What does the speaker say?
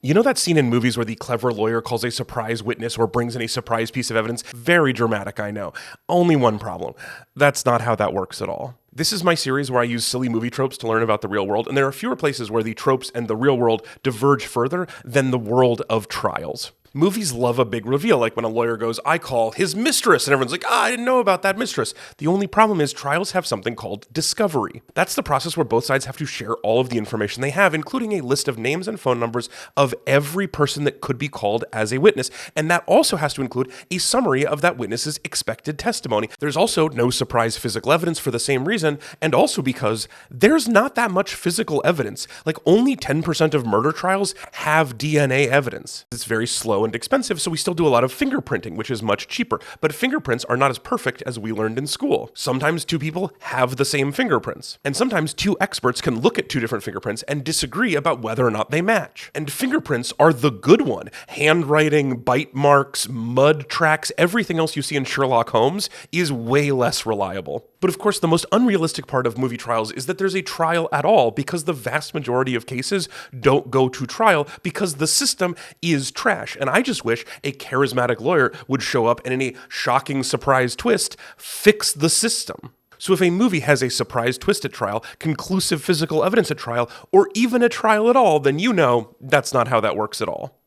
You know that scene in movies where the clever lawyer calls a surprise witness or brings in a surprise piece of evidence? Very dramatic, I know. Only one problem. That's not how that works at all. This is my series where I use silly movie tropes to learn about the real world, and there are fewer places where the tropes and the real world diverge further than the world of trials. Movies love a big reveal, like when a lawyer goes, I call his mistress, and everyone's like, I didn't know about that mistress. The only problem is trials have something called discovery. That's the process where both sides have to share all of the information they have, including a list of names and phone numbers of every person that could be called as a witness, and that also has to include a summary of that witness's expected testimony. There's also no surprise physical evidence for the same reason, and also because there's not that much physical evidence. Like only 10% of murder trials have DNA evidence. It's very slow and expensive, so we still do a lot of fingerprinting, which is much cheaper. But fingerprints are not as perfect as we learned in school. Sometimes two people have the same fingerprints, and sometimes two experts can look at two different fingerprints and disagree about whether or not they match. And fingerprints are the good one. Handwriting, bite marks, mud tracks, everything else you see in Sherlock Holmes is way less reliable. But of course, the most unrealistic part of movie trials is that there's a trial at all, because the vast majority of cases don't go to trial because the system is trash. And I just wish a charismatic lawyer would show up and in a shocking surprise twist, fix the system. So if a movie has a surprise twist at trial, conclusive physical evidence at trial, or even a trial at all, then you know that's not how that works at all.